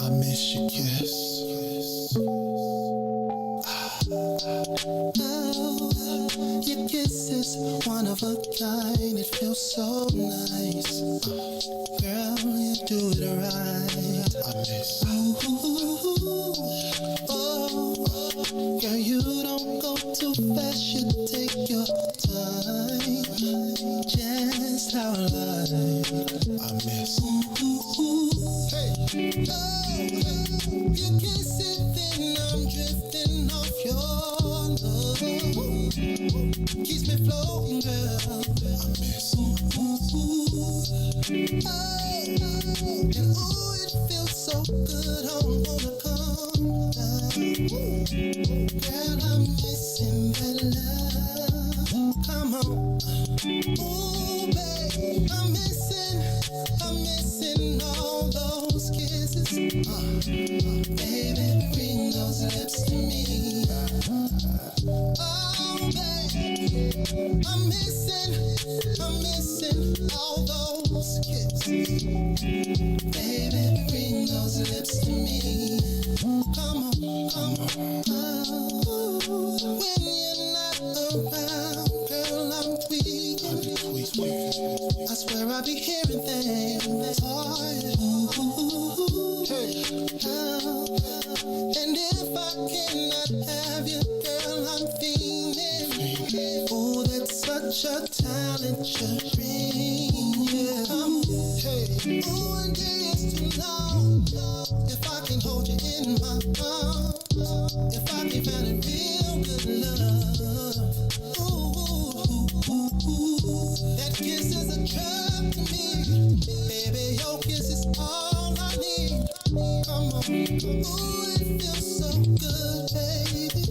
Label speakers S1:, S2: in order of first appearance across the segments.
S1: I miss your kiss. Oh, your kiss is one of a kind. It feels so nice. Girl, you do it right. I miss. Oh, girl, you don't go too fast. You take your time. Just how I like. I miss. Hey. Oh, you kiss it, then I'm drifting off your love. Keeps me floating, girl. I miss. And ooh, it feels so good. I wanna come down. Girl, I'm missing that love. Come on. Ooh, babe, I'm missing all those kisses. Baby, bring those lips to me. Oh, babe, I'm missing all those kisses. Baby, bring those lips to me. Come on. When you're not around, girl, I'm tweaking. I swear I be hearing things. Oh, hey. And if I cannot have you, girl, I'm feeling. Oh, that's such a talent you bring. Yeah. Hey. Oh, and days too long. If I can hold you in my arms, if I can find a real good love. That kiss is a drug to me. Baby, your kiss is all I need. Come on. Ooh, it feels so good, baby.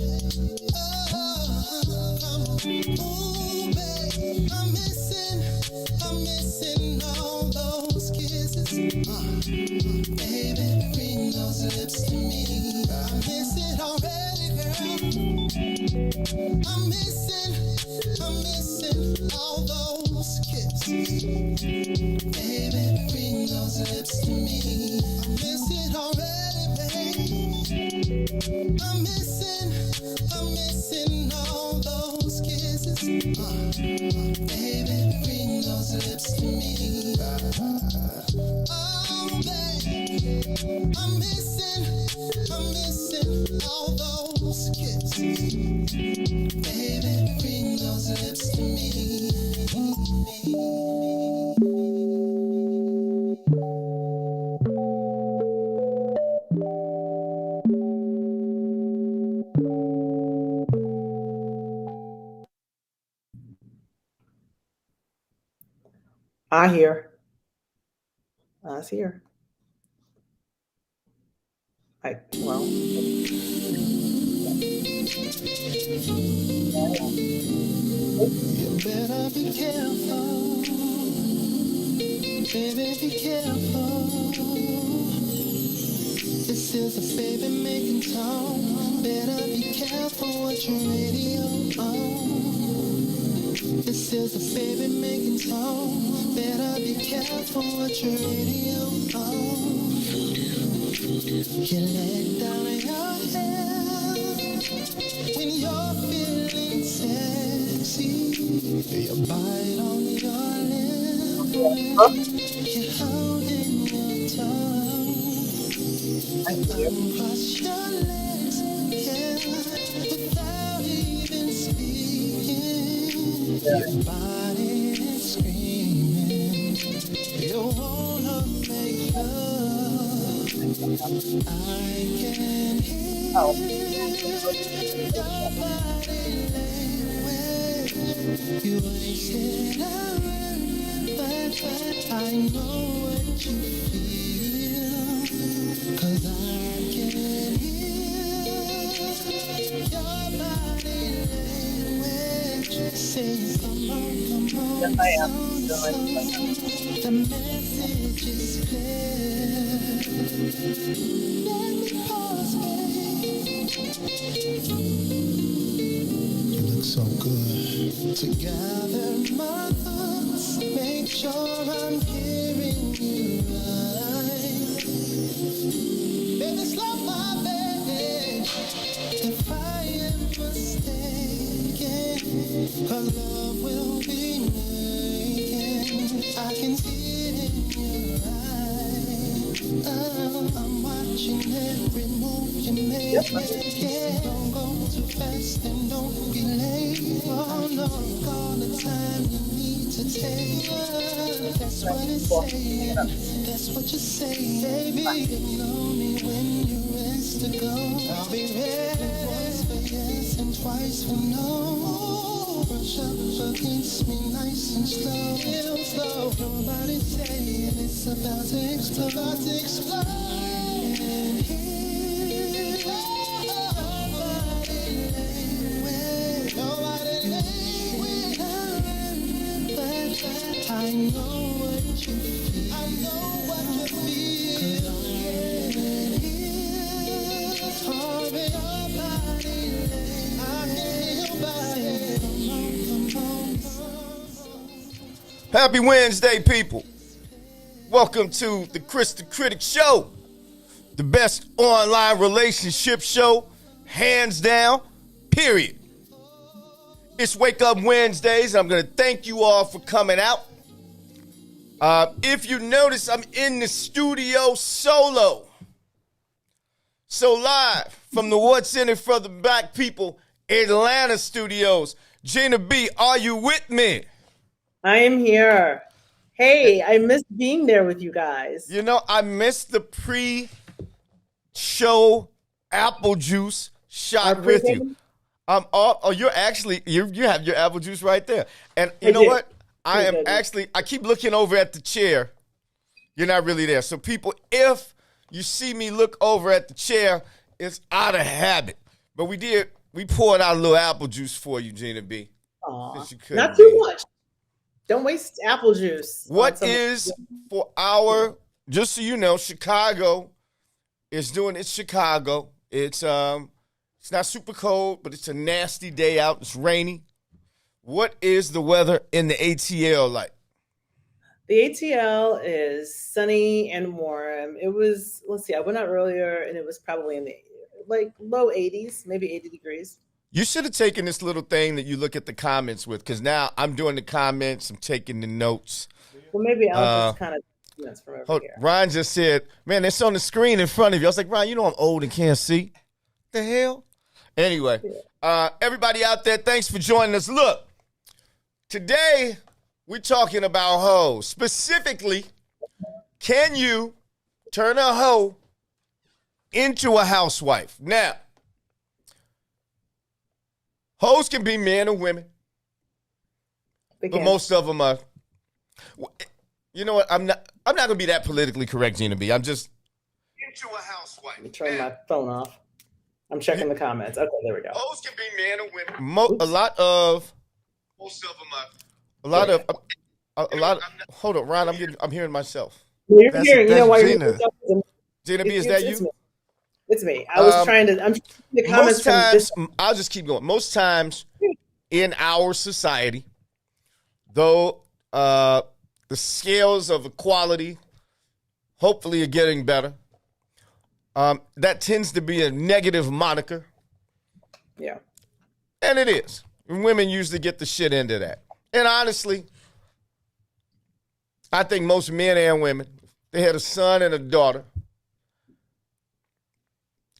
S1: Oh, come on. Ooh, babe, I'm missing all those kisses. Baby, bring those lips to me. I miss it already, girl. I'm missing all those kisses. Baby, bring those lips to me. I miss it already, babe. I'm missing all those kisses. Baby, bring those lips to me. Oh, babe, I'm missing all those kisses. Baby, bring those lips to me.
S2: I hear. Us here. Well.
S1: You better be careful, baby, be careful. This is a baby making tone. Better be careful what your radio on. This is a baby making tone. Better be careful what your radio on. You let down your head when you're feeling sexy. You bite on your lip. You're holding your tongue. Uncross your legs, yeah, without even speaking. Your body is screaming. You wanna make love. I can hear your body language. You ain't said a word, but I know what you feel. 'Cause I can hear your body language. Say come on,
S2: Yes, I am.
S1: the message is clear. Let me pause, babe. You look so good. To gather my thoughts, make sure I'm hearing you right. I'm watching every move you make. Yeah, don't go too fast and don't be late. Oh no, all the time you need to take. That's what it's saying. That's what you say, baby. You know me when you're rest to go. I'll be ready once for yes and twice for no. Brush up against me nice and slow, real slow. Nobody saying it's about to explode, about to explode. And here, nobody lay but I know what you feel. I know what you feel. And here, hurry your body, I can hear your body. Come on.
S3: Happy Wednesday, people. Welcome to the Kris the Critic Show, the best online relationship show, hands down, period. It's Wake Up Wednesdays, and I'm going to thank you all for coming out. If you notice, I'm in the studio solo. So live from the What's in It for the Black People Atlanta studios. Gina B, are you with me?
S2: I am here. Hey, I missed being there with you guys.
S3: You know, I missed the pre-show apple juice shot with you. You have your apple juice right there. And you know what? I keep looking over at the chair. You're not really there. So people, if you see me look over at the chair, it's out of habit. But we poured out a little apple juice for you, Gina B.
S2: Not too much. Don't waste apple juice.
S3: What is for just so you know, Chicago is doing its Chicago. It's not super cold, but it's a nasty day out. It's rainy. What is the weather in the ATL like?
S2: The ATL is sunny and warm. It was, I went out earlier and it was probably in the low 80s, maybe 80 degrees.
S3: You should have taken this little thing that you look at the comments with, because now I'm doing the comments, I'm taking the notes.
S2: Well, maybe I'll just kind of from over here.
S3: Ryan just said, man, it's on the screen in front of you. I was like, Ryan, you know I'm old and can't see. The hell? Anyway, everybody out there, thanks for joining us. Look, today we're talking about hoes. Specifically, can you turn a hoe into a housewife? Now, hoes can be men or women, but most of them are. You know what? I'm not gonna be that politically correct, Gina B. I'm just into a housewife.
S2: Let me turn my phone off. I'm checking the comments. Okay, there we go.
S3: Hoes can be men or women. Most of them are. Hold on, Ryan. I'm hearing myself.
S2: You're hearing. You know why
S3: Gina.
S2: you're
S3: Gina B, is that you?
S2: It's me. I'm trying to the comments.
S3: Most times, I'll just keep going. Most times in our society, though the scales of equality hopefully are getting better, that tends to be a negative moniker.
S2: Yeah.
S3: And it is. And women usually get the shit into that. And honestly, I think most men and women, they had a son and a daughter,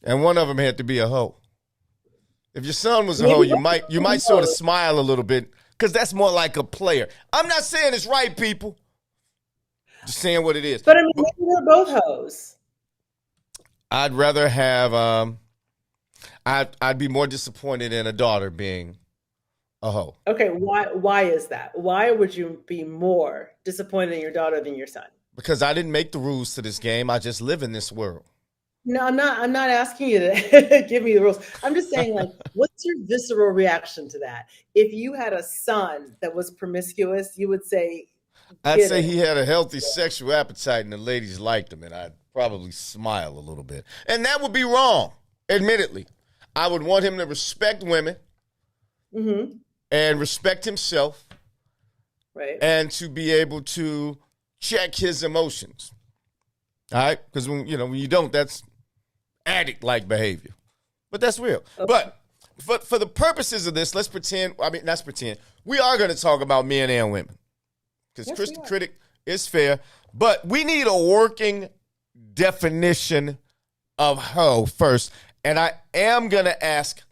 S3: and one of them had to be a hoe. If your son was a hoe, you might sort of smile a little bit, because that's more like a player. I'm not saying it's right, people. Just saying what it is.
S2: But I mean, maybe they're both hoes.
S3: I'd rather have. I'd be more disappointed in a daughter being a hoe.
S2: Okay, why is that? Why would you be more disappointed in your daughter than your son?
S3: Because I didn't make the rules to this game. I just live in this world.
S2: No, I'm not asking you to give me the rules. I'm just saying, what's your visceral reaction to that? If you had a son that was promiscuous, you would say...
S3: I'd say he had a healthy sexual appetite and the ladies liked him, and I'd probably smile a little bit. And that would be wrong, admittedly. I would want him to respect women and respect himself,
S2: right? And
S3: to be able to check his emotions. All right? Because when you don't, that's addict-like behavior. But that's real. Okay. But for the purposes of this, let's pretend. We are going to talk about men and women. Because Kris the Critic is fair. But we need a working definition of hoe first. And I am going to ask,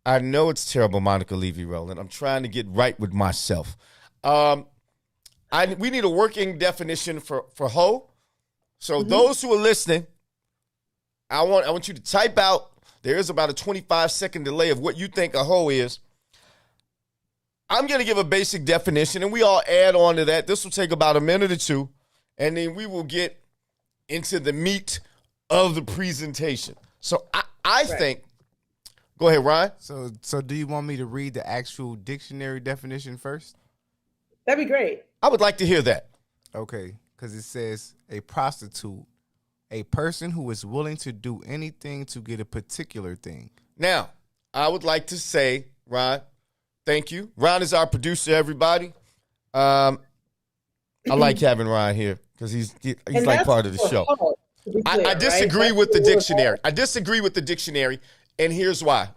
S3: I know it's terrible, Monica Levy Rowland. I'm trying to get right with myself. We need a working definition for hoe. So those who are listening, I want you to type out. There is about a 25-second delay of what you think a hoe is. I'm going to give a basic definition, and we all add on to that. This will take about a minute or two, and then we will get into the meat of the presentation. So I think, go ahead, Ryan.
S4: So do you want me to read the actual dictionary definition first?
S2: That'd be great.
S3: I would like to hear that.
S4: Okay, because it says a prostitute, a person who is willing to do anything to get a particular thing.
S3: Now, I would like to say, Ron, thank you. Ron is our producer, everybody. I like having Ron here because he's like part of the show. I disagree with the dictionary. I disagree with the dictionary, and here's why.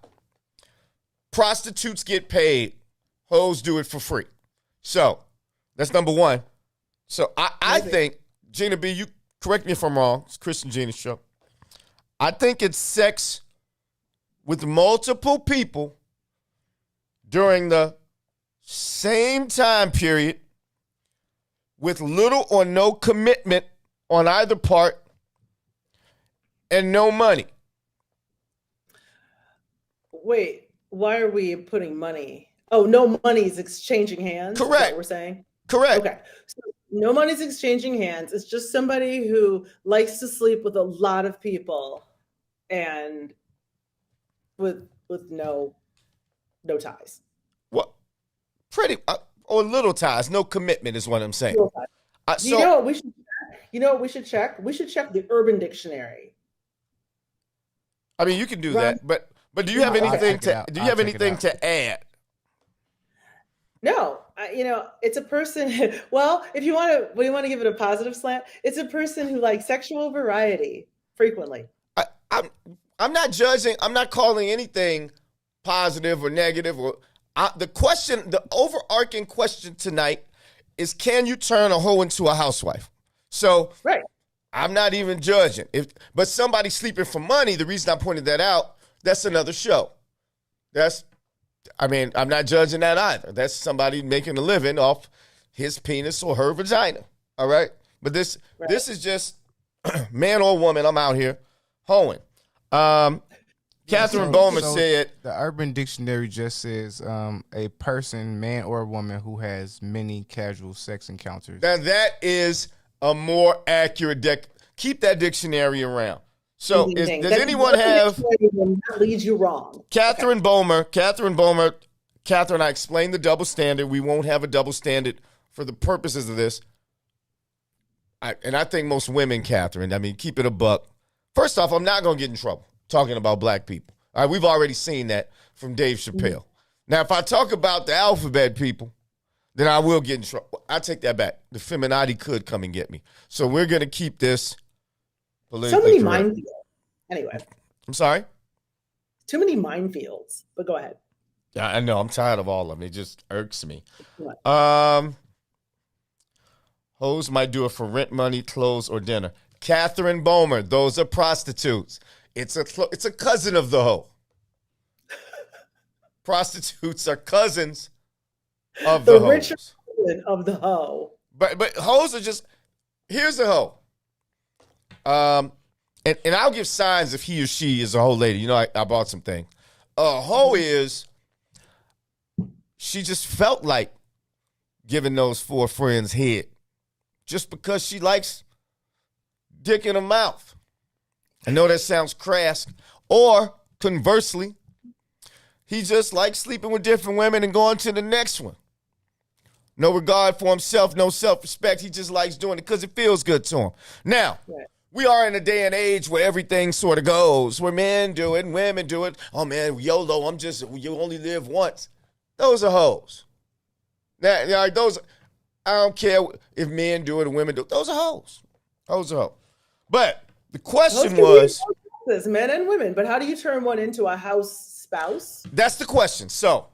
S3: Prostitutes get paid. Hoes do it for free. So, that's number one. So, I think, Gina B, you correct me if I'm wrong. It's Kris and Gina's show. I think it's sex with multiple people during the same time period with little or no commitment on either part and no money.
S2: Wait, why are we putting money? Oh, no money's exchanging hands?
S3: Correct.
S2: Is that what we're saying?
S3: Correct.
S2: Okay. So no money's exchanging hands. It's just somebody who likes to sleep with a lot of people and with no ties.
S3: What? Pretty or little ties, no commitment is what I'm saying.
S2: You know what we should check? You know what we should check? We should check the Urban Dictionary.
S3: I mean, you can do that, but do you have anything to add?
S2: No, it's a person. Well, if you want to give it a positive slant, it's a person who likes sexual variety frequently.
S3: I'm not judging. I'm not calling anything positive or negative. The overarching question tonight is: can you turn a hoe into a housewife? So,
S2: right.
S3: I'm not even judging. But somebody sleeping for money. The reason I pointed that out, that's another show. I'm not judging that either. That's somebody making a living off his penis or her vagina. All right? But this is just man or woman, I'm out here hoeing. Catherine Bowman said...
S4: The Urban Dictionary just says a person, man or woman, who has many casual sex encounters.
S3: Now, that is a more accurate... Keep that dictionary around. So, does anyone have...
S2: That leads you wrong.
S3: Catherine Bowman, I explained the double standard. We won't have a double standard for the purposes of this. I think most women, Catherine, keep it a buck. First off, I'm not going to get in trouble talking about black people. All right, we've already seen that from Dave Chappelle. Mm-hmm. Now, if I talk about the alphabet people, then I will get in trouble. I take that back. The feminati could come and get me. So we're going to keep this politically
S2: so many
S3: correct.
S2: minefields. Anyway.
S3: I'm sorry?
S2: Too many minefields, but go ahead.
S3: Yeah, I know. I'm tired of all of them. It just irks me. Hoes might do it for rent, money, clothes, or dinner. Catherine Bowman, those are prostitutes. It's a cousin of the hoe. Prostitutes are cousins of the hoes.
S2: The richer cousin of the hoe.
S3: But hoes are just, here's a hoe. And I'll give signs if he or she is a hoe lady. I bought some things. A hoe is, she just felt like giving those four friends head just because she likes dick in her mouth. I know that sounds crass. Or, conversely, he just likes sleeping with different women and going to the next one. No regard for himself, no self-respect. He just likes doing it because it feels good to him. Now, we are in a day and age where everything sort of goes, where men do it and women do it. Oh, man, YOLO, you only live once. Those are hoes. Now, those, I don't care if men do it or women do it. Those are hoes. Those are hoes. But the question was...
S2: men and women, but how do you turn one into a house spouse?
S3: That's the question. So,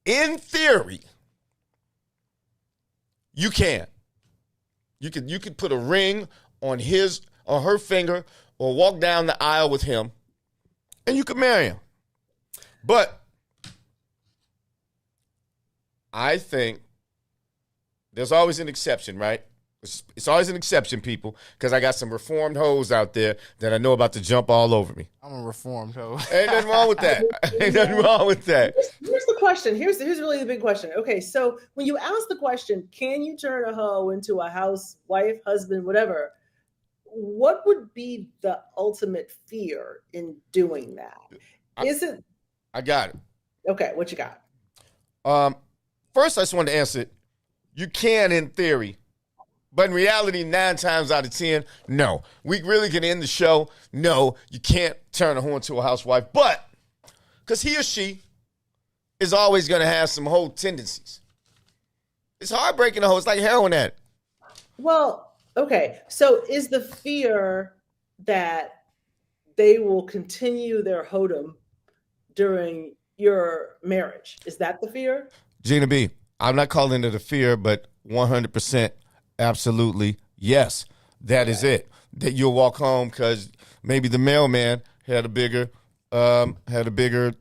S3: in theory, you can. You could put a ring on her finger or walk down the aisle with him, and you could marry him. But I think there's always an exception, right? It's always an exception, people, because I got some reformed hoes out there that I know about to jump all over me.
S4: I'm a reformed hoe.
S3: Ain't nothing wrong with that. Ain't nothing wrong with that.
S2: Here's the question. Here's really the big question. Okay, so when you ask the question, can you turn a hoe into a housewife, husband, whatever, what would be the ultimate fear in doing that?
S3: I got it.
S2: Okay, what you got?
S3: First, I just wanted to answer it. You can, in theory. But in reality, 9 times out of 10, no. We really can end the show. No, you can't turn a hoe into a housewife. But, because he or she is always going to have some hoe tendencies. It's heartbreaking a hoe. It's like heroin addict.
S2: Well, okay. So is the fear that they will continue their hoedom during your marriage? Is that the fear?
S3: Gina B, I'm not calling it a fear, but 100%. Absolutely, yes. That is it. That you'll walk home because maybe the mailman had a bigger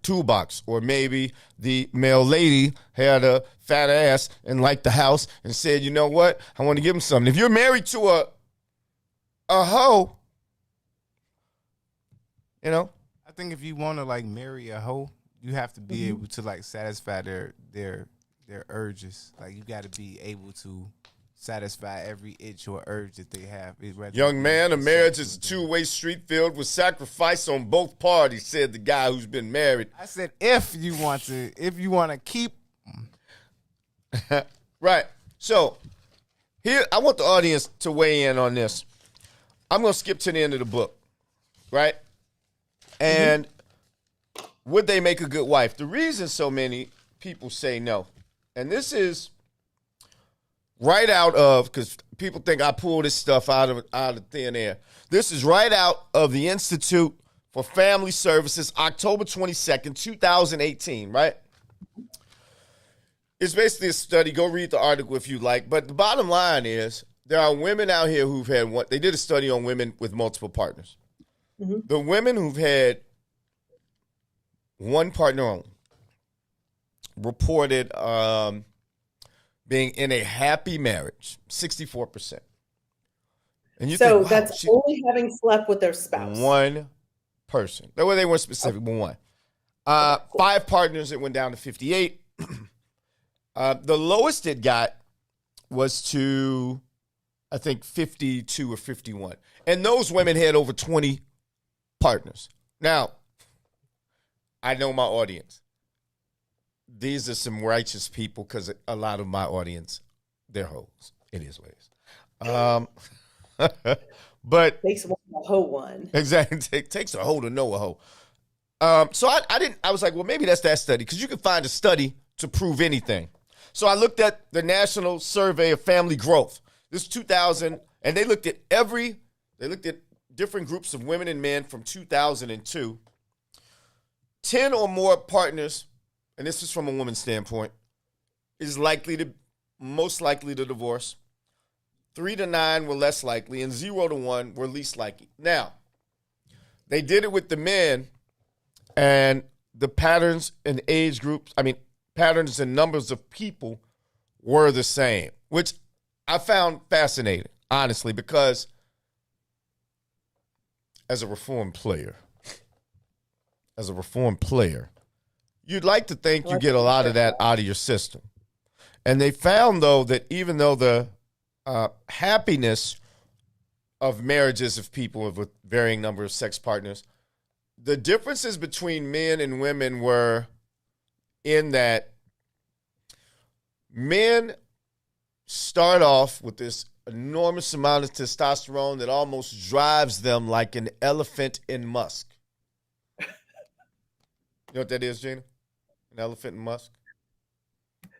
S3: toolbox, or maybe the mail lady had a fat ass and liked the house and said, you know what, I want to give him something. If you're married to a hoe, you know.
S4: I think if you want to like marry a hoe, you have to be able to like satisfy their urges. Like you got to be able to satisfy every itch or urge that they have.
S3: Young man, a marriage is a two-way street filled with sacrifice on both parties, said the guy who's been married.
S4: I said if you want to keep.
S3: Right. So here, I want the audience to weigh in on this. I'm going to skip to the end of the book, right? And would they make a good wife? The reason so many people say no, and this is right out of, because people think I pull this stuff out of thin air. This is right out of the Institute for Family Services, October 22nd, 2018, right? It's basically a study. Go read the article if you like. But the bottom line is there are women out here who've had one. They did a study on women with multiple partners. The women who've had one partner only reported being in a happy marriage, 64%. And you think, wow,
S2: that's only having slept with their spouse.
S3: One person. That way they weren't specific, but one. 5 partners, it went down to 58. The lowest it got was to, I think, 52 or 51. And those women had over 20 partners. Now, I know my audience. These are some righteous people because a lot of my audience, they're hoes. It is what it is. But
S2: takes a hoe one.
S3: Exactly. It takes a hoe to know a hoe. So I was like, well, maybe that's that study, because you can find a study to prove anything. So I looked at the National Survey of Family Growth. This is 2000, and they looked at different groups of women and men from 2002. 10 or more partners, and this is from a woman's standpoint, is most likely to divorce. 3 to 9 were less likely, and 0 to 1 were least likely. Now, they did it with the men, and the patterns and age groups, patterns and numbers of people were the same, which I found fascinating, honestly, because as a reformed player, you'd like to think you get a lot of that out of your system. And they found, though, that even though the happiness of marriages of people with varying number of sex partners, the differences between men and women were in that men start off with this enormous amount of testosterone that almost drives them like an elephant in musk. You know what that is, Gina? An elephant in musk?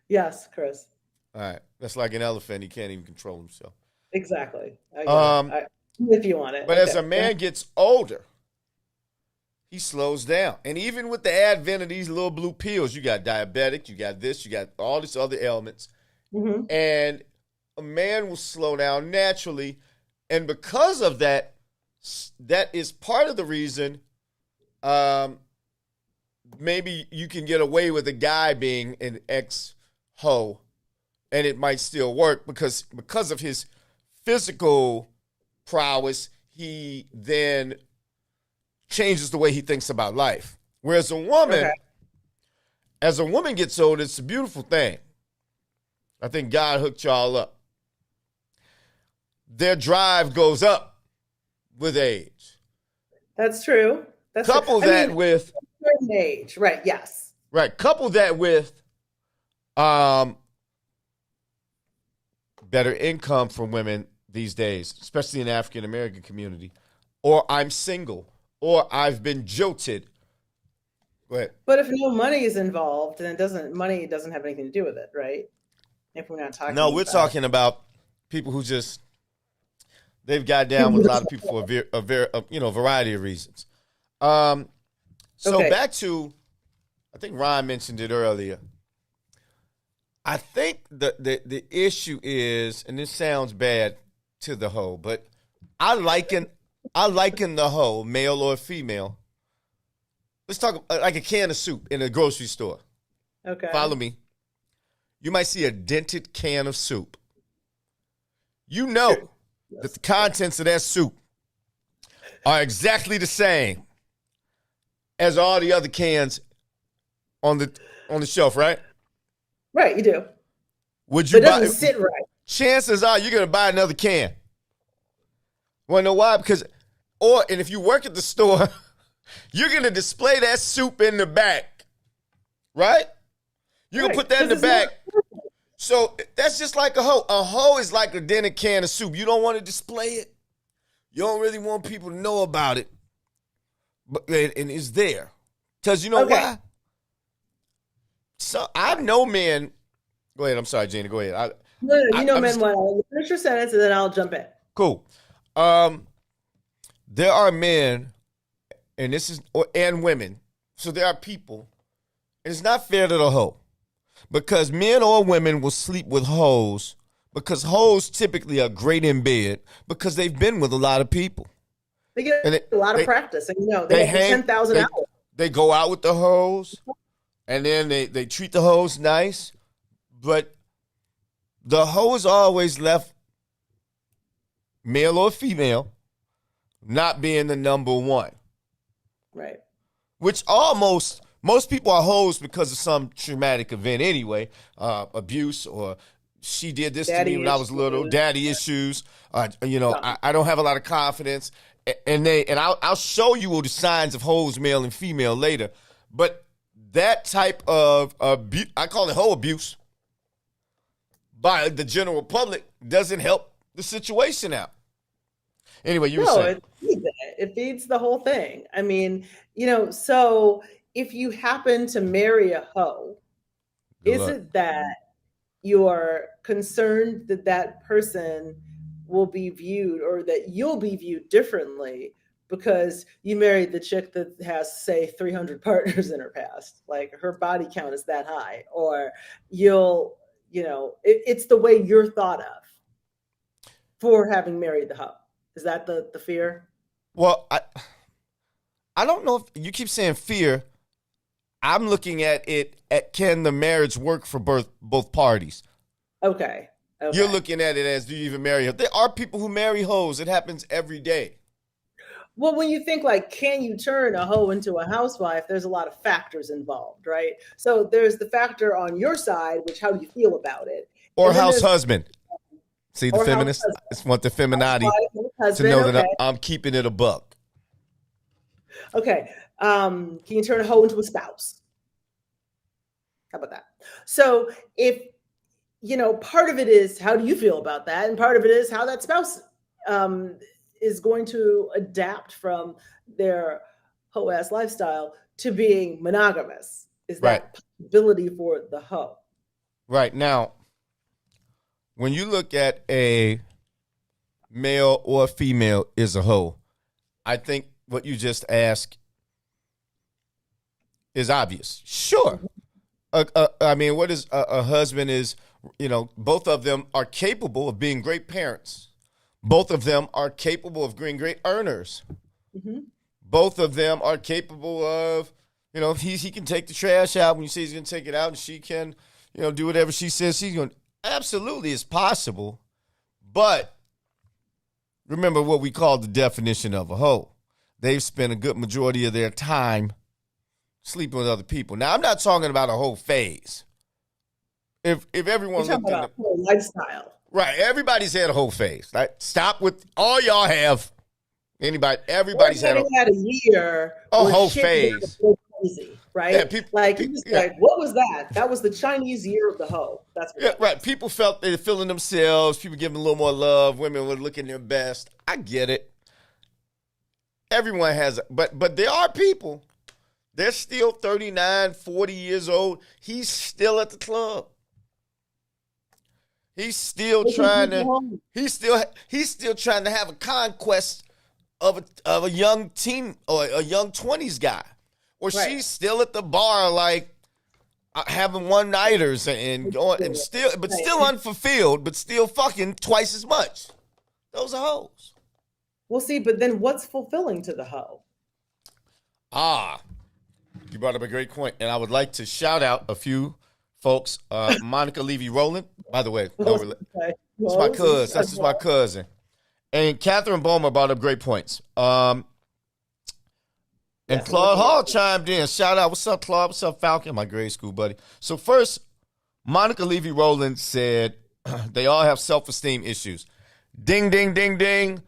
S2: Yes, Kris.
S3: All right. That's like an elephant. He can't even control himself.
S2: Exactly. If you want it.
S3: But as a man gets older, he slows down. And even with the advent of these little blue pills, you got diabetic, you got this, you got all these other ailments. And a man will slow down naturally. And because of that, that is part of the reason maybe you can get away with a guy being an ex-hoe and it might still work because of his physical prowess, he then changes the way he thinks about life. Whereas a woman, as a woman gets older, it's a beautiful thing. I think God hooked y'all up. Their drive goes up with age.
S2: That's true.
S3: Couple that with
S2: age, right? Yes.
S3: Right. Couple that with better income for women these days, especially in the African American community. Or I'm single, or I've been jilted. Go ahead.
S2: But if no money is involved, then money doesn't have anything to do with it, right? If we're not talking.
S3: No, we're talking about people who just they've got down with a lot of people for a variety of reasons. So back to, I think Ron mentioned it earlier. I think the issue is, and this sounds bad to the hoe, but I liken the hoe, male or female. Let's talk like a can of soup in a grocery store.
S2: Okay.
S3: Follow me. You might see a dented can of soup. You know that the contents of that soup are exactly the same as all the other cans on the shelf, right?
S2: Right, you do.
S3: Would you
S2: but it doesn't sit right.
S3: Chances are you're going to buy another can. Want to know why? And if you work at the store, you're going to display that soup in the back, right? You're going to put that in the back. So that's just like a hoe. A hoe is like a dented can of soup. You don't want to display it. You don't really want people to know about it. But and it's there. Because you know why? So I know men. Go ahead. I'm sorry, Gina. Go ahead.
S2: Men want to finish your sentence and then I'll jump in.
S3: Cool. There are men, and women. So there are people. And it's not fair to the hoe. Because men or women will sleep with hoes. Because hoes typically are great in bed. Because they've been with a lot of people.
S2: They get a lot of practice. And they have 10,000 hours.
S3: They go out with the hoes. And then they treat the hoes nice. But the hoe is always left, male or female, not being the number one.
S2: Right.
S3: Which most people are hoes because of some traumatic event anyway. Abuse, or she did this to me when I was little. Daddy issues. I don't have a lot of confidence. And I'll show you the signs of hoes, male and female, later. But that type of abuse, I call it hoe abuse, by the general public doesn't help the situation out. Anyway, you were saying.
S2: It feeds the whole thing. I mean, so if you happen to marry a hoe, is it that you're concerned that that person will be viewed, or that you'll be viewed differently because you married the chick that has, say, 300 partners in her past? Like, her body count is that high, or it's the way you're thought of for having married the hoe. Is that the fear?
S3: Well, I don't know if you keep saying fear. I'm looking at it can the marriage work for both parties? Okay. You're looking at it as, do you even marry her? There are people who marry hoes. It happens every day.
S2: Well, when you think like, can you turn a hoe into a housewife? There's a lot of factors involved, right? So there's the factor on your side, which, how do you feel about it?
S3: Or house husband. See, the feminists just want the femininity to know that I'm keeping it a buck.
S2: Okay. Can you turn a hoe into a spouse? How about that? So if, part of it is, how do you feel about that? And part of it is how that spouse is going to adapt from their hoe-ass lifestyle to being monogamous. Is that possibility for the hoe?
S3: Right. Now, when you look at a male or female is a hoe, I think what you just asked is obvious. Sure. I mean, what is a husband is both of them are capable of being great parents. Both of them are capable of being great earners.
S2: Mm-hmm.
S3: Both of them are capable of, he can take the trash out when you say he's going to take it out, and she can, do whatever she says she's going to. Absolutely, it's possible. But remember what we call the definition of a hoe. They've spent a good majority of their time sleeping with other people. Now, I'm not talking about a whole phase. If everyone
S2: You're
S3: looked
S2: talking about a whole lifestyle.
S3: Right, everybody's had a whole phase. Right? Stop with all y'all have. Everybody's had
S2: a year.
S3: A whole phase.
S2: Crazy, right?
S3: Yeah,
S2: like, what was that? That was the Chinese year of the hoe. That's what
S3: right. People felt they were feeling themselves. People giving a little more love. Women were looking their best. I get it. Everyone has, but there are people. They're still 39, 40 years old. He's still at the club. He's still trying to. He's still trying to have a conquest of a young teen or a young 20s guy, or she's still at the bar like having one-nighters and going and still unfulfilled, but still fucking twice as much. Those are hoes.
S2: Well, see, but then what's fulfilling to the hoe?
S3: You brought up a great point, and I would like to shout out a few folks. Monica Levy Rowland, by the way, it's my cousin. That's just my cousin. And Catherine Bowman brought up great points. And Claude Hall chimed in. Shout out. What's up, Claude? What's up, Falcon? My grade school buddy. So first, Monica Levy Rowland said they all have self-esteem issues. Ding, ding, ding, ding.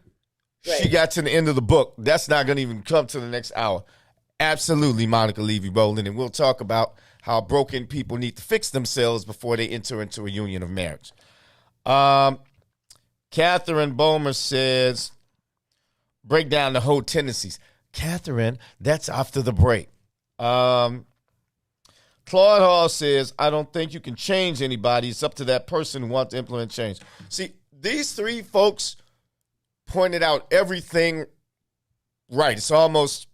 S3: Right. She got to the end of the book. That's not going to even come to the next hour. Absolutely, Monica Levy Rowland. And we'll talk about how broken people need to fix themselves before they enter into a union of marriage. Catherine Bomer says, break down the whole tendencies. Catherine, that's after the break. Claude Hall says, I don't think you can change anybody. It's up to that person who wants to implement change. See, these three folks pointed out everything right. It's almost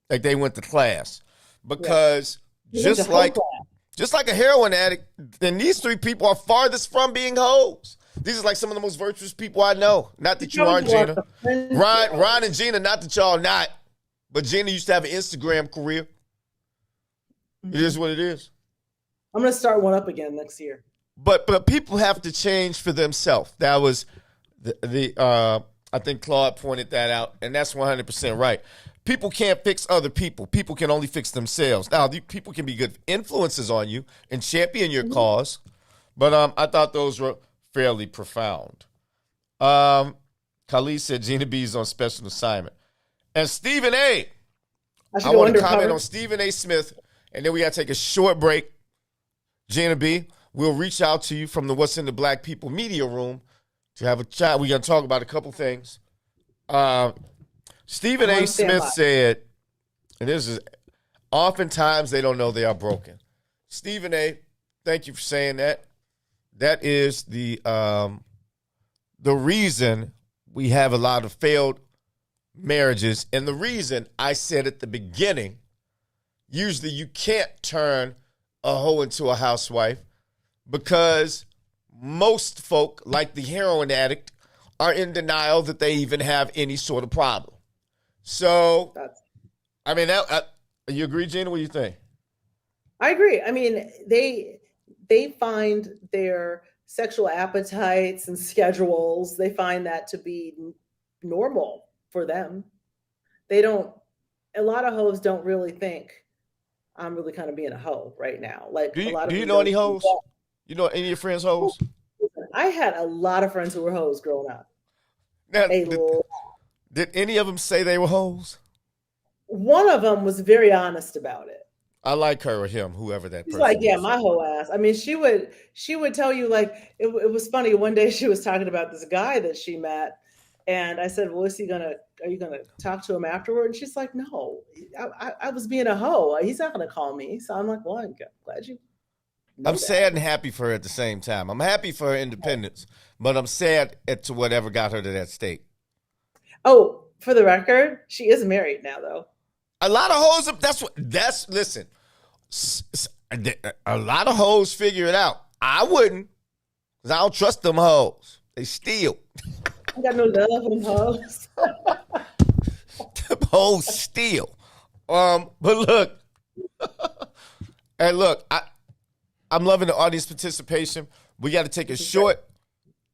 S3: like they went to class. Because just like a heroin addict, then these three people are farthest from being hoes. These are like some of the most virtuous people I know. Not that you aren't, Gina. Ron and Gina, not that y'all not. But Gina used to have an Instagram career. It is what it is.
S2: I'm going to start one up again next year.
S3: But people have to change for themselves. That was I think Claude pointed that out, and that's 100% right. People can't fix other people. People can only fix themselves. Now, people can be good influences on you and champion your cause, but I thought those were fairly profound. Khalid said Gina B is on special assignment. And Stephen A. I want to comment on Stephen A. Smith, and then we got to take a short break. Gina B, we'll reach out to you from the What's in the Black People media room to have a chat. We're going to talk about a couple things. Stephen A. Smith said, and this is, oftentimes they don't know they are broken. Stephen A., thank you for saying that. That is the reason we have a lot of failed marriages. And the reason I said at the beginning, usually you can't turn a hoe into a housewife because most folk, like the heroin addict, are in denial that they even have any sort of problem. So, I mean, you agree, Gina? What do you think?
S2: I agree. I mean, they find their sexual appetites and schedules, they find that to be normal for them. A lot of hoes don't really think I'm really kind of being a hoe right now. Like, do
S3: you know any hoes? You know any of your friends hoes?
S2: I had a lot of friends who were hoes growing up.
S3: Now, did any of them say they were hoes?
S2: One of them was very honest about it.
S3: I like her or him, whoever that person
S2: She's like, yeah,
S3: is.
S2: my whole ass. I mean, she would tell you, like, it was funny. One day she was talking about this guy that she met. And I said, well, are you going to talk to him afterward? And she's like, no, I was being a hoe. He's not going to call me. So I'm like, well, I'm glad you know
S3: I'm
S2: that.
S3: sad and happy for her at the same time. I'm happy for her independence, but I'm sad to whatever got her to that state.
S2: Oh, for the record, she is married now, though.
S3: A lot of hoes, listen, a lot of hoes figure it out. I wouldn't. 'Cause I don't trust them hoes. They steal.
S2: I got no love for them hoes.
S3: Them hoes steal. But look, and look, I'm loving the audience participation. We got to take a short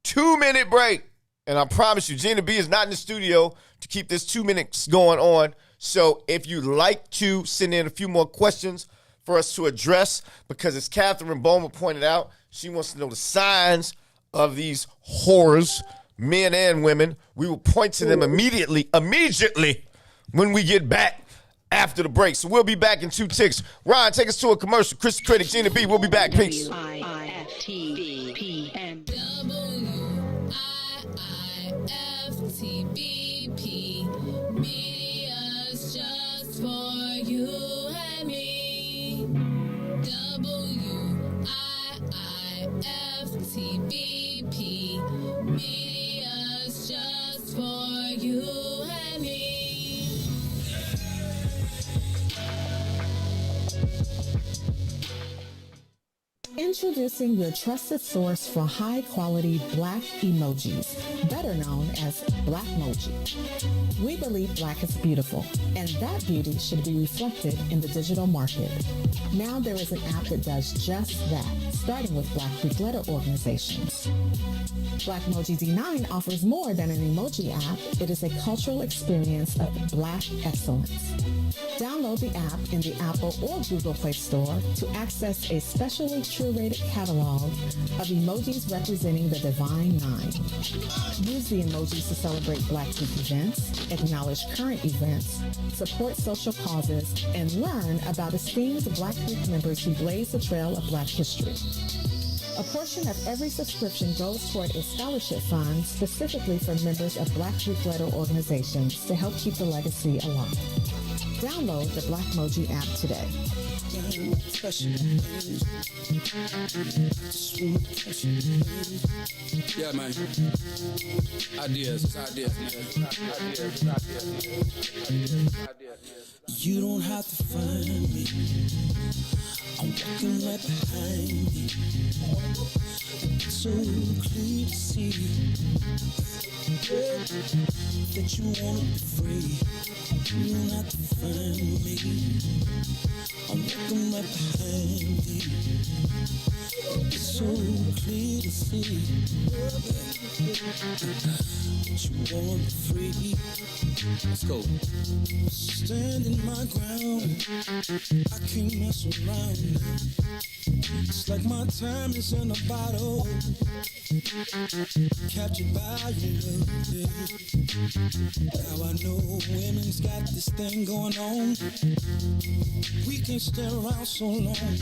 S3: 2-minute break. And I promise you, Gina B is not in the studio to keep this 2 minutes going on. So if you'd like to send in a few more questions for us to address, because as Catherine Bowman pointed out, she wants to know the signs of these whores, men and women. We will point to them immediately when we get back after the break. So we'll be back in 2 ticks. Ryan, take us to a commercial. Kris the Critic, Gina B. We'll be back. Peace.
S1: WIIFTBP, media's just for you and me. WIIFTBP, media's just for you and me.
S5: Introducing your trusted source for high-quality Black emojis, better known as Blackmoji. We believe Black is beautiful, and that beauty should be reflected in the digital market. Now there is an app that does just that, starting with Black Greek letter organizations. Blackmoji D9 offers more than an emoji app. It is a cultural experience of Black excellence. Download the app in the Apple or Google Play Store to access a specially curated catalog of emojis representing the Divine Nine. Use the emojis to celebrate Black Week events, acknowledge current events, support social causes, and learn about esteemed Black Week members who blaze the trail of Black history. A portion of every subscription goes toward a scholarship fund specifically for members of Black Greek letter organizations to help keep the legacy alive. Download the Blackmoji app today.
S6: Yeah, man. Ideas, man. You don't have to find me. I'm walking right behind you. It's so clear to see that you wanna be free. You don't have to find me. I'm walking right behind you. It's so clear to see that you wanna be free. Let's go. Standing my ground, I can't mess around. It's like my time is in a bottle, captured by your love. Now I know women's got this thing going on. We can't stay around so long,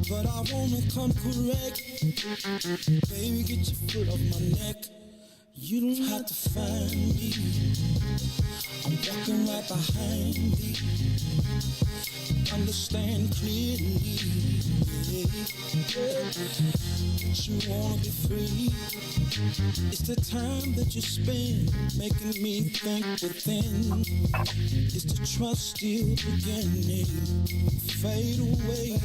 S6: but I wanna come correct. Baby, get your foot off my neck. You don't have to find me. I'm walking right behind you. Understand clearly that you wanna be free. It's the time that you spend making me think within. It's the trust still beginning. Fade away.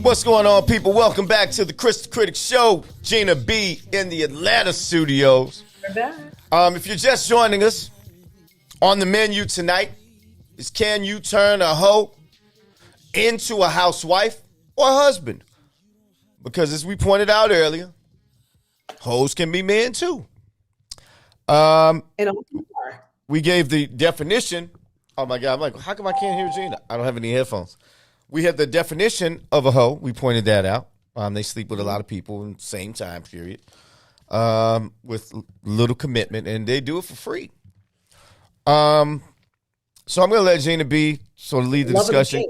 S3: What's going on, people? Welcome back to the Kris the Critic Show. Gina B in the Atlanta studios.
S2: We're back.
S3: If you're just joining us, on the menu tonight is, can you turn a hoe into a housewife or a husband? Because as we pointed out earlier, hoes can be men too. We gave the definition. Oh my God, I'm like, how come I can't hear Gina? I don't have any headphones. We had the definition of a hoe. We pointed that out. They sleep with a lot of people in the same time period, with little commitment, and they do it for free. So I'm going to let Gina B sort of lead the discussion.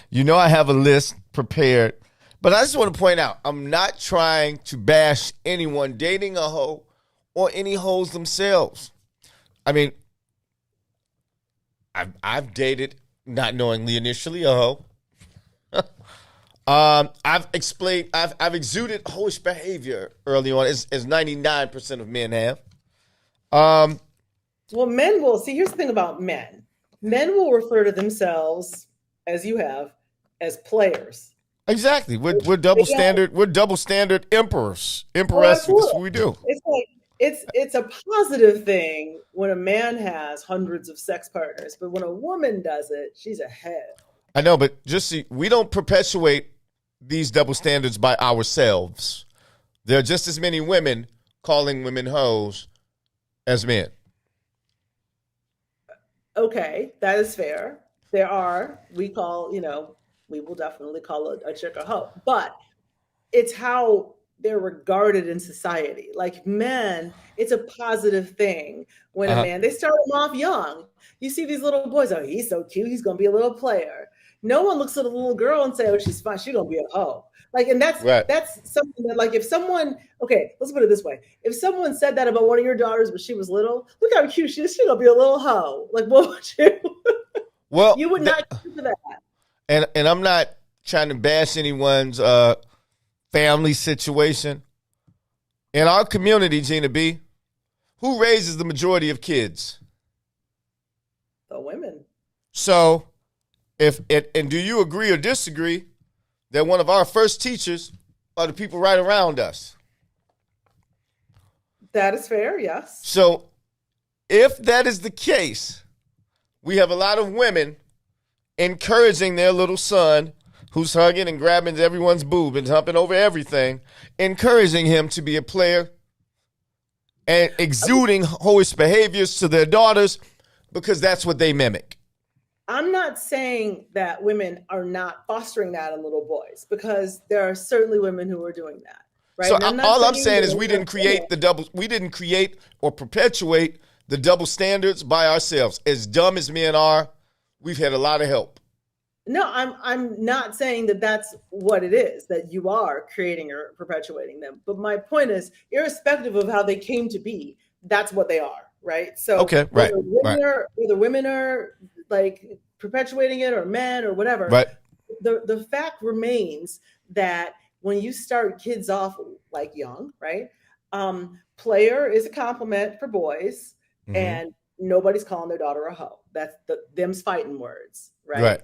S3: You know I have a list prepared, but I just want to point out, I'm not trying to bash anyone dating a hoe or any hoes themselves. I mean, I've dated, not knowingly initially, a hoe. I've exuded hoish behavior early on, as 99% of men have.
S2: Well, men will see. Here's the thing about men. Men will refer to themselves, as you have, as players.
S3: Exactly. We're double standard. We're double standard emperors. Empresses.
S2: Well,
S3: That's what we do.
S2: It's like it's a positive thing when a man has hundreds of sex partners, but when a woman does it, she's ahead.
S3: I know, but just see, we don't perpetuate these double standards by ourselves. There are just as many women calling women hoes as men.
S2: Okay, that is fair. There are, we will definitely call a chick a hoe, but it's how they're regarded in society. Like men, it's a positive thing when a man, they start them off young. You see these little boys, oh, he's so cute, he's gonna be a little player. No one looks at a little girl and say, oh, she's fine, she's gonna be a hoe. Like, and that's something that, like, if someone, okay, let's put it this way. If someone said that about one of your daughters when she was little, look how cute she is, she's gonna be a little hoe. Like, what would you?
S3: Well,
S2: you would not do that.
S3: And I'm not trying to bash anyone's family situation. In our community, Gina B, who raises the majority of kids?
S2: The women.
S3: So, and do you agree or disagree that one of our first teachers are the people right around us?
S2: That is fair, yes.
S3: So, if that is the case, we have a lot of women encouraging their little son, who's hugging and grabbing everyone's boob and humping over everything, encouraging him to be a player and exuding hoish behaviors to their daughters because that's what they mimic.
S2: I'm not saying that women are not fostering that in little boys, because there are certainly women who are doing that. Right?
S3: So all I'm saying is we didn't create or perpetuate the double standards by ourselves. As dumb as men are, we've had a lot of help.
S2: No, I'm not saying that that's what it is, that you are creating or perpetuating them. But my point is, irrespective of how they came to be, that's what they are, right? So
S3: okay, right,
S2: whether women are like perpetuating it or men or whatever,
S3: right.
S2: The fact remains that when you start kids off like young, right? Player is a compliment for boys, and nobody's calling their daughter a hoe. That's them's fighting words, right?
S3: Right.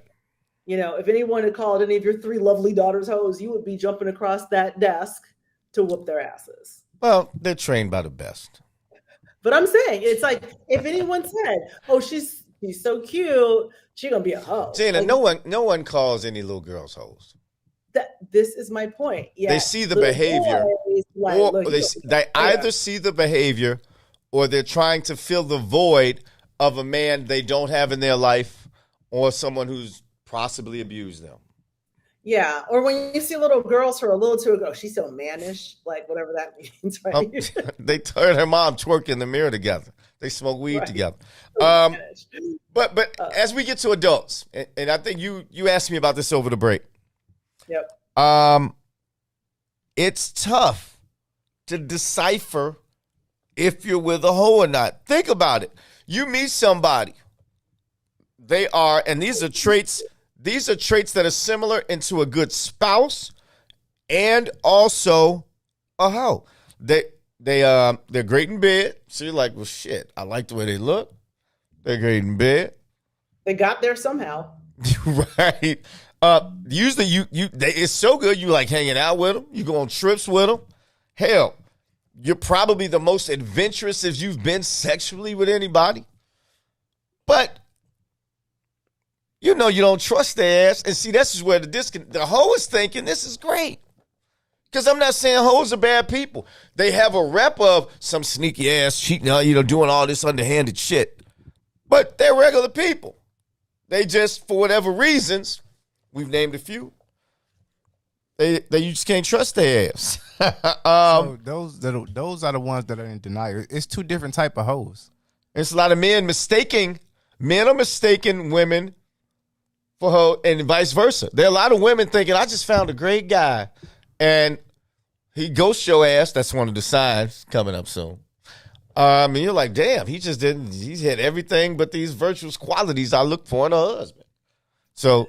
S2: You know, if anyone had called any of your three lovely daughters hoes, you would be jumping across that desk to whoop their asses.
S3: Well, they're trained by the best.
S2: But I'm saying, it's like, if anyone said, oh, she's so cute, she's gonna be a hoe.
S3: Gina,
S2: like,
S3: no one calls any little girls hoes.
S2: This is my point. Yeah,
S3: they see the behavior, they either
S2: see
S3: see the behavior, or they're trying to fill the void of a man they don't have in their life, or someone who's possibly abused them.
S2: Yeah, or when you see little girls who are a little too ago, she's so mannish, like whatever that means, right?
S3: They heard her mom twerk in the mirror together. They smoke weed together. But as we get to adults, and I think you asked me about this over the break.
S2: Yep.
S3: It's tough to decipher if you're with a hoe or not. Think about it. You meet somebody. They are, and these are traits that are similar into a good spouse and also a hoe. They're great in bed. So you're like, well, shit, I like the way they look. They're great in bed.
S2: They got there somehow.
S3: Right. Usually it's so good you like hanging out with them. You go on trips with them. Hell, you're probably the most adventurous if you've been sexually with anybody. But you know you don't trust their ass. And see, this is where the hoe is thinking this is great. Because I'm not saying hoes are bad people. They have a rep of some sneaky ass cheating, doing all this underhanded shit. But they're regular people. They just, for whatever reasons, we've named a few, you just can't trust their ass.
S4: So those are the ones that are in denial. It's two different type of hoes.
S3: There's a lot of men are mistaking women for hoe, and vice versa. There are a lot of women thinking, I just found a great guy, and he ghosts your ass. That's one of the signs coming up soon. And you're like, damn, he's had everything but these virtuous qualities I look for in a husband. So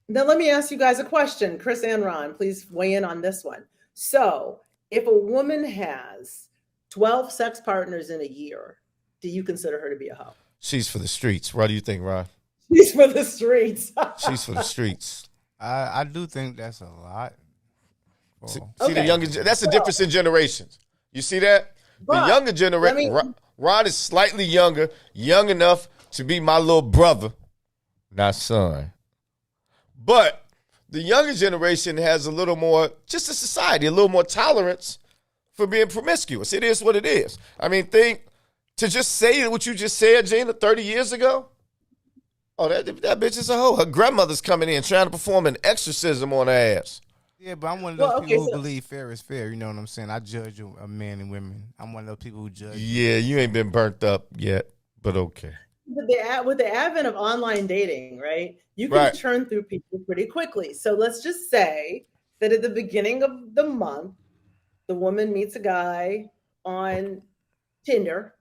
S2: now let me ask you guys a question. Kris and Ron, please weigh in on this one. So if a woman has 12 sex partners in a year, do you consider her to be a hoe?
S3: She's for the streets. What do you think, Ron?
S2: She's for the streets.
S3: She's for the streets.
S4: I do think that's a lot.
S3: See the younger. That's the difference in generations. You see that?
S2: But
S3: the younger generation. Ron is slightly younger, young enough to be my little brother, not son. But the younger generation has a little more, just a society, a little more tolerance for being promiscuous. It is what it is. I mean, to just say what you just said, Gina, 30 years ago. Oh, that bitch is a hoe. Her grandmother's coming in trying to perform an exorcism on her ass.
S4: Yeah, but I'm one of those people who believe fair is fair. You know what I'm saying? I judge a man and women. I'm one of those people who judge.
S3: Yeah, you ain't been burnt up yet, but okay.
S2: With the advent of online dating, right? You can churn through people pretty quickly. So let's just say that at the beginning of the month, the woman meets a guy on Tinder,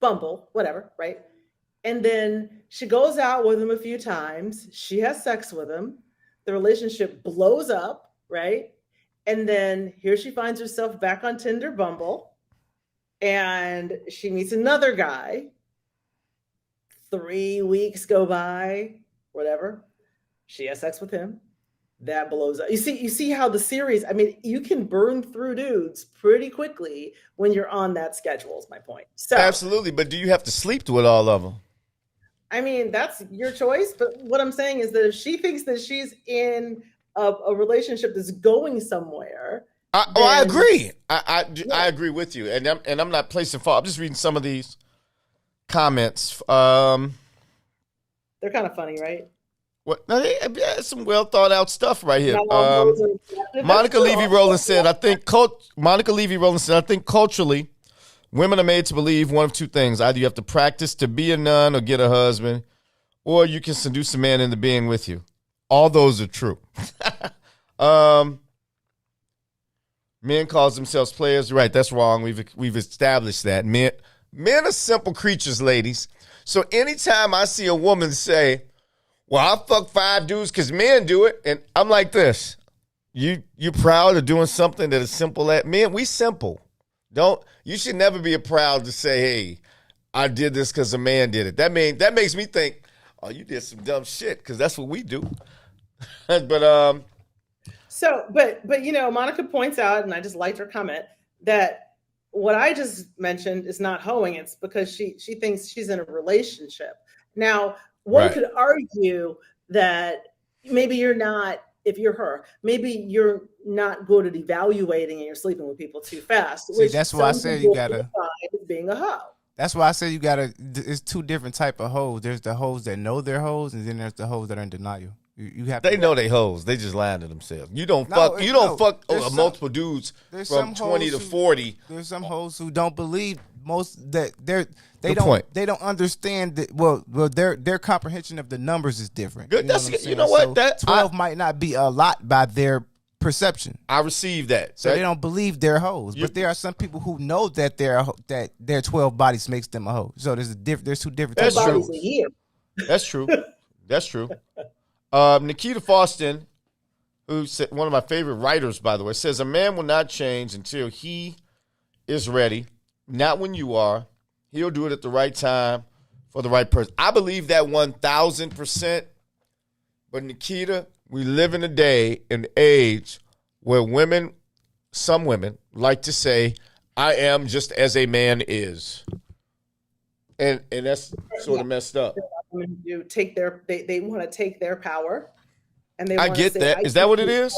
S2: Bumble, whatever, right? And then she goes out with him a few times. She has sex with him. The relationship blows up, right? And then here she finds herself back on Tinder, Bumble, and she meets another guy. 3 weeks go by, whatever. She has sex with him. That blows up. You see how the series, I mean, you can burn through dudes pretty quickly when you're on that schedule, is my point. So
S3: absolutely, but do you have to sleep with all of them?
S2: I mean, that's your choice. But what I'm saying is that if she thinks that she's in a relationship that's going somewhere.
S3: I agree. I agree with you. And I'm not placing fault. I'm just reading some of these comments. They're
S2: kind of funny, right?
S3: What? No, some well thought out stuff right here. Monica Levy Rowland said, I think culturally, women are made to believe one of two things. Either you have to practice to be a nun or get a husband, or you can seduce a man into being with you. All those are true. Men calls themselves players. Right, that's wrong. We've established that. Men are simple creatures, ladies. So anytime I see a woman say, well, I fuck 5 dudes because men do it, and I'm like this. You proud of doing something that is simple at men? We simple. You should never be proud to say, hey, I did this because a man did it. That makes me think, oh, you did some dumb shit, because that's what we do. But
S2: you know, Monica points out, and I just liked her comment, that what I just mentioned is not hoeing. It's because she thinks she's in a relationship. Now, one could argue that maybe you're not, if you're her, maybe you're not good at evaluating and you're sleeping with people too fast.
S4: See, that's why I said you gotta
S2: being a hoe.
S4: That's why I said you gotta. It's two different type of hoes. There's the hoes that know they're hoes, and then there's the hoes that are in denial. You have.
S3: They know they hoes. They just lying to themselves. You don't fuck multiple dudes from 20 to 40.
S4: There's some hoes who don't believe they don't understand that. Well, their comprehension of the numbers is different.
S3: Good. You know what?
S4: So 12 might not be a lot by their perception.
S3: I received that.
S4: So they don't believe they're hoes. But there are some people who know that their 12 bodies makes them a hoe. So there's two different types of hoes.
S3: That's true. That's true. Nikita Faustin, who's one of my favorite writers, by the way, says a man will not change until he is ready. Not when you are. He'll do it at the right time for the right person. I believe that 1,000%. But Nikita, we live in a day and age where some women like to say, I am just as a man is. And that's sort of messed up.
S2: Women do take they want to take their power, and they.
S3: I get that. Is that what it is?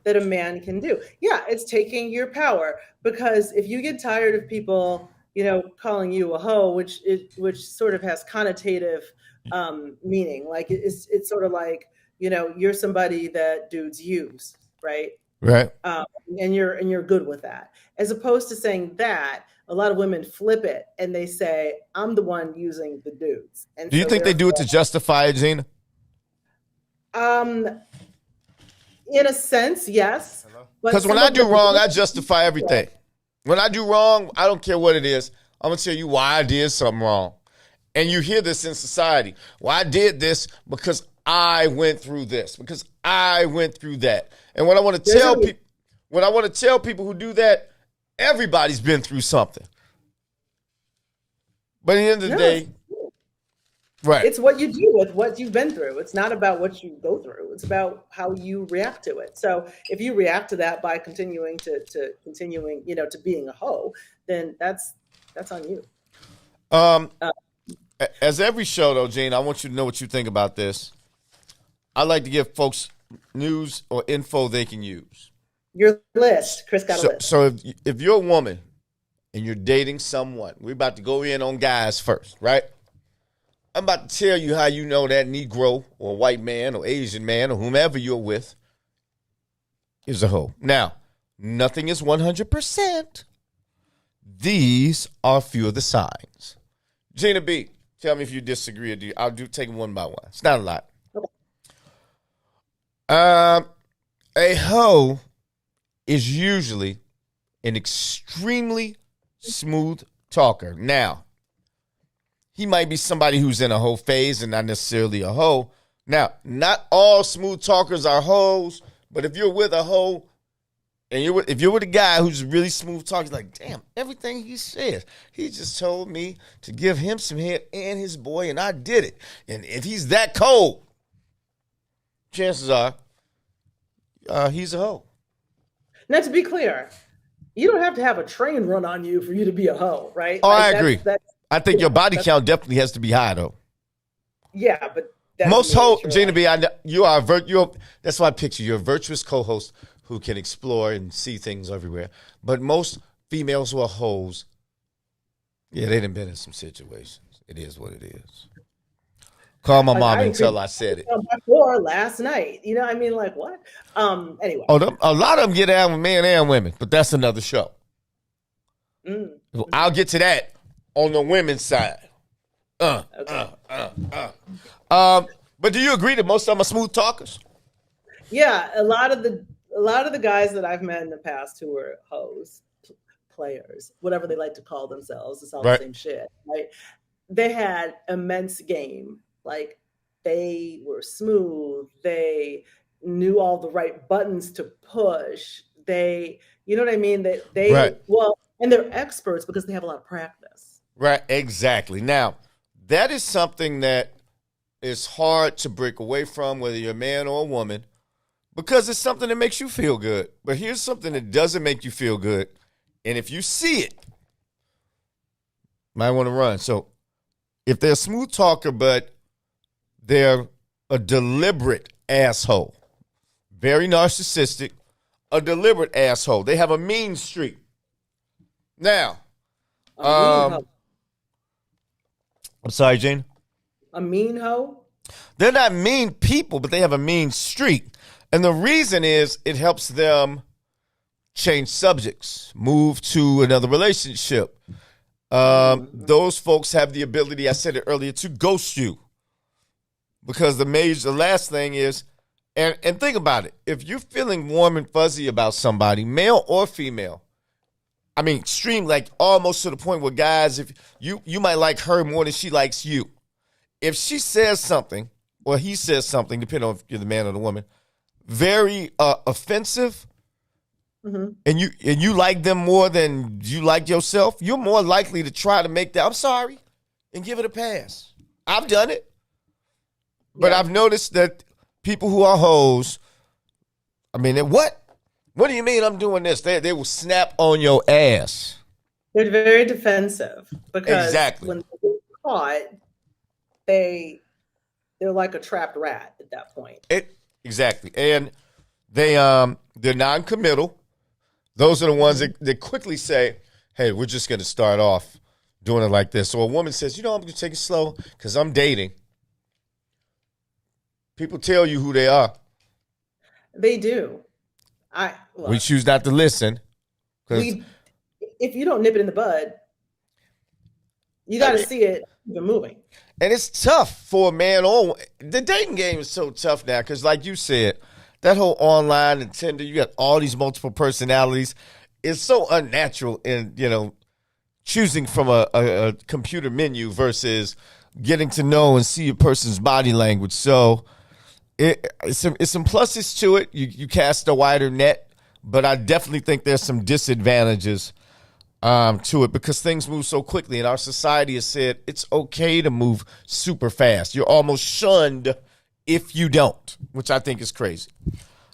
S2: That a man can do. Yeah, it's taking your power, because if you get tired of people, you know, calling you a hoe, which sort of has connotative meaning, like it's sort of like, you know, you're somebody that dudes use, right?
S3: Right.
S2: And you're good with that, as opposed to saying that. A lot of women flip it and they say, I'm the one using the dudes. And
S3: do you think they do it to justify it, Gina?
S2: In a sense, yes.
S3: Because when I do wrong, I justify everything. When I do wrong, I don't care what it is. I'm going to tell you why I did something wrong. And you hear this in society. Well, I did this because I went through this, because I went through that. And what I want to tell people who do that, everybody's been through something. But at the end of the day, Right.
S2: It's what you do with what you've been through. It's not about what you go through. It's about how you react to it. So if you react to that by continuing to being a hoe, then that's on you.
S3: As every show, though, Gene, I want you to know what you think about this. I like to give folks news or info they can use.
S2: Your list. Kris got a list.
S3: So if you're a woman and you're dating someone, we're about to go in on guys first, right? I'm about to tell you how you know that Negro or white man or Asian man or whomever you're with is a hoe. Now, nothing is 100%. These are a few of the signs. Gina B, tell me if you disagree or do. I'll take them one by one. It's not a lot. Okay. A hoe is usually an extremely smooth talker. Now, he might be somebody who's in a hoe phase and not necessarily a hoe. Now, not all smooth talkers are hoes, but if you're with a hoe, and if you're with a guy who's really smooth talking, like, damn, everything he says, he just told me to give him some head and his boy, and I did it. And if he's that cold, chances are he's a hoe.
S2: Now, to be clear, you don't have to have a train run on you for you to be a hoe, right?
S3: Oh, I agree. I think your body count definitely has to be high, though.
S2: Yeah, but
S3: most hoes, Gina B, that's why I picture you're a virtuous co-host who can explore and see things everywhere. But most females who are hoes, yeah, they done been in some situations. It is what it is. Call my mom and tell I said it.
S2: Before last night, I mean, like what? Anyway.
S3: Oh, a lot of them get out with men and women, but that's another show. So I'll get to that on the women's side. Okay. But do you agree that most of them are smooth talkers?
S2: Yeah, a lot of the guys that I've met in the past who were hoes, players, whatever they like to call themselves, it's all the same shit, right? They had immense game. Like, they were smooth. They knew all the right buttons to push. They, you know what I mean? And they're experts because they have a lot of practice.
S3: Right, exactly. Now, that is something that is hard to break away from, whether you're a man or a woman, because it's something that makes you feel good. But here's something that doesn't make you feel good. And if you see it, you might want to run. So if they're a smooth talker, but they're a deliberate asshole, very narcissistic, a deliberate asshole. They have a mean streak. Now, I'm sorry, Jane.
S2: A mean hoe?
S3: They're not mean people, but they have a mean streak. And the reason is it helps them change subjects, move to another relationship. Those folks have the ability, I said it earlier, to ghost you. Because the last thing is, and think about it, if you're feeling warm and fuzzy about somebody, male or female, I mean, extreme, like almost to the point where guys, if you might like her more than she likes you. If she says something, or he says something, depending on if you're the man or the woman, very offensive, and you like them more than you like yourself, you're more likely to try to make that, I'm sorry, and give it a pass. I've done it. But I've noticed that people who are hoes, I mean, what do you mean I'm doing this? They will snap on your ass.
S2: They're very defensive because when they get caught, they're like a trapped rat at that point.
S3: Exactly. And they're non-committal. Those are the ones that quickly say, hey, we're just going to start off doing it like this. So a woman says, I'm going to take it slow because I'm dating. People tell you who they are.
S2: They do.
S3: We choose not to listen.
S2: If you don't nip it in the bud, you got to see it even moving.
S3: And it's tough for a man. The dating game is so tough now because, like you said, that whole online and Tinder, you got all these multiple personalities. It's so unnatural in, choosing from a computer menu versus getting to know and see a person's body language. So it's some pluses to it. You cast a wider net, but I definitely think there's some disadvantages to it because things move so quickly, and our society has said it's okay to move super fast. You're almost shunned if you don't, which I think is crazy.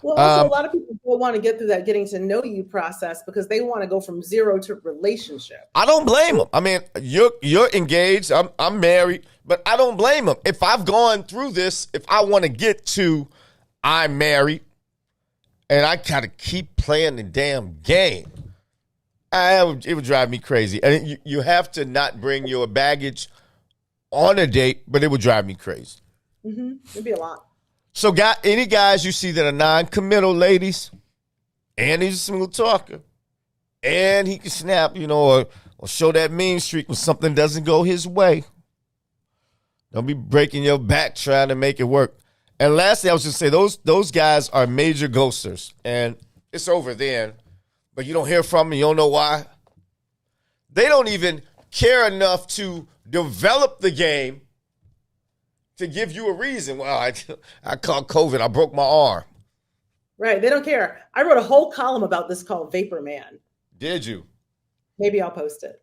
S2: Well, also, a lot of people don't want to get through that getting to know you process because they want to go from zero to relationship.
S3: I don't blame them. I mean, you're engaged. I'm married, but I don't blame them. If I've gone through this, if I want to get to I'm married, and I gotta keep playing the damn game, it would drive me crazy. And you have to not bring your baggage on a date, but it would drive me crazy.
S2: Mm-hmm. It'd be a lot. So,
S3: any guys you see that are non-committal, ladies, and he's a smooth talker, and he can snap, or show that mean streak when something doesn't go his way. Don't be breaking your back trying to make it work. And lastly, I was just say those guys are major ghosters, and it's over then. But you don't hear from them. You don't know why. They don't even care enough to develop the game to give you a reason. Well, I caught COVID. I broke my arm.
S2: Right. They don't care. I wrote a whole column about this called Vapor Man.
S3: Did you?
S2: Maybe I'll post it.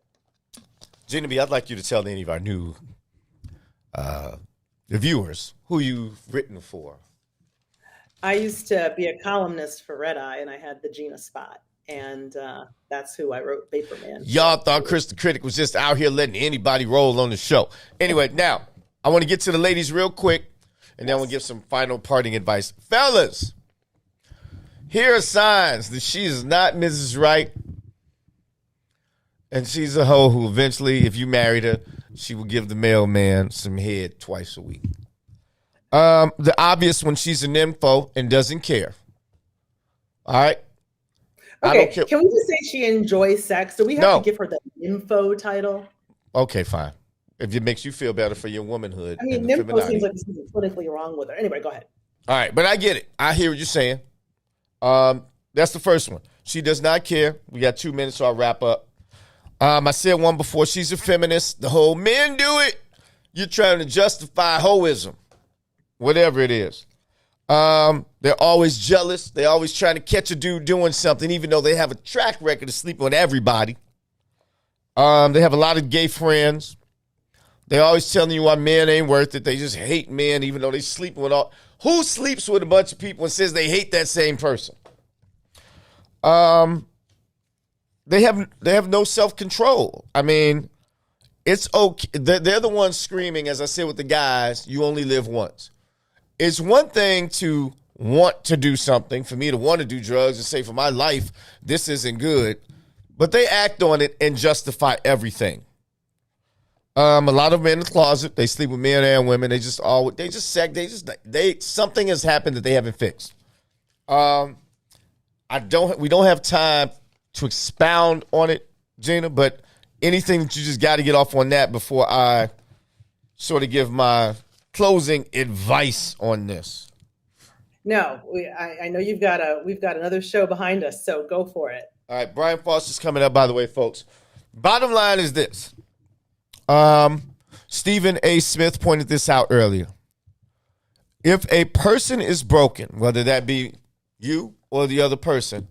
S3: Gina B, I'd like you to tell any of our new the viewers who you've written for.
S2: I used to be a columnist for Red Eye, and I had the Gina spot. And that's who I wrote Vapor Man.
S3: Y'all thought Kris the Critic was just out here letting anybody roll on the show. Anyway, now, I want to get to the ladies real quick, and then we'll give some final parting advice. Fellas, here are signs that she is not Mrs. Right, and she's a hoe who eventually, if you married her, she will give the mailman some head twice a week. The obvious one, she's an nympho and doesn't care. All right?
S2: Okay,
S3: I don't care.
S2: Can we just say she enjoys sex? Do we have to give her the nympho title?
S3: Okay, fine. If it makes you feel better for your womanhood.
S2: I mean, nympho seems like this is politically wrong with her. Anyway, go ahead.
S3: All right, but I get it. I hear what you're saying. That's the first one. She does not care. We got 2 minutes, so I'll wrap up. I said one before. She's a feminist. The whole men do it. You're trying to justify hoism, whatever it is. They're always jealous. They're always trying to catch a dude doing something, even though they have a track record of sleeping with everybody. They have a lot of gay friends. They're always telling you why men ain't worth it. They just hate men, even though they sleep with all. Who sleeps with a bunch of people and says they hate that same person? They have no self-control. I mean, it's okay. They're the ones screaming, as I said with the guys, you only live once. It's one thing to want to do something, for me to want to do drugs and say for my life, this isn't good. But they act on it and justify everything. A lot of men in the closet, they sleep with men and women. Something has happened that they haven't fixed. We don't have time to expound on it, Gina, but anything that you just got to get off on that before I sort of give my closing advice on this.
S2: No, I know we've got another show behind us, so go for it.
S3: All right, Brian Foster's coming up, by the way, folks. Bottom line is this. Stephen A. Smith pointed this out earlier. If a person is broken, whether that be you or the other person,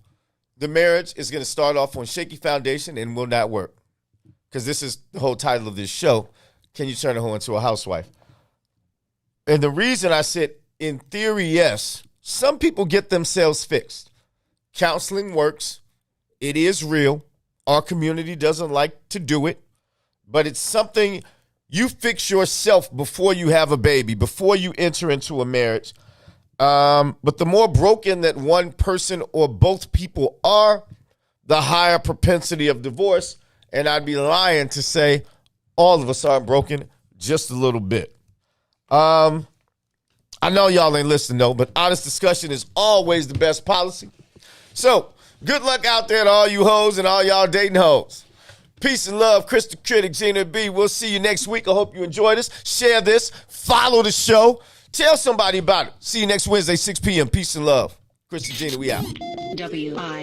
S3: the marriage is going to start off on shaky foundation and will not work. Because this is the whole title of this show. Can you turn a hoe into a housewife? And the reason I said, in theory, yes, some people get themselves fixed. Counseling works. It is real. Our community doesn't like to do it. But it's something you fix yourself before you have a baby, before you enter into a marriage. But the more broken that one person or both people are, the higher propensity of divorce. And I'd be lying to say all of us aren't broken, just a little bit. I know y'all ain't listening, though, but honest discussion is always the best policy. So, good luck out there to all you hoes and all y'all dating hoes. Peace and love, Kris the Critic, Gina B. We'll see you next week. I hope you enjoyed this. Share this. Follow the show. Tell somebody about it. See you next Wednesday, 6 p.m. Peace and love. Kris and Gina, we out.
S7: WIIFTBPM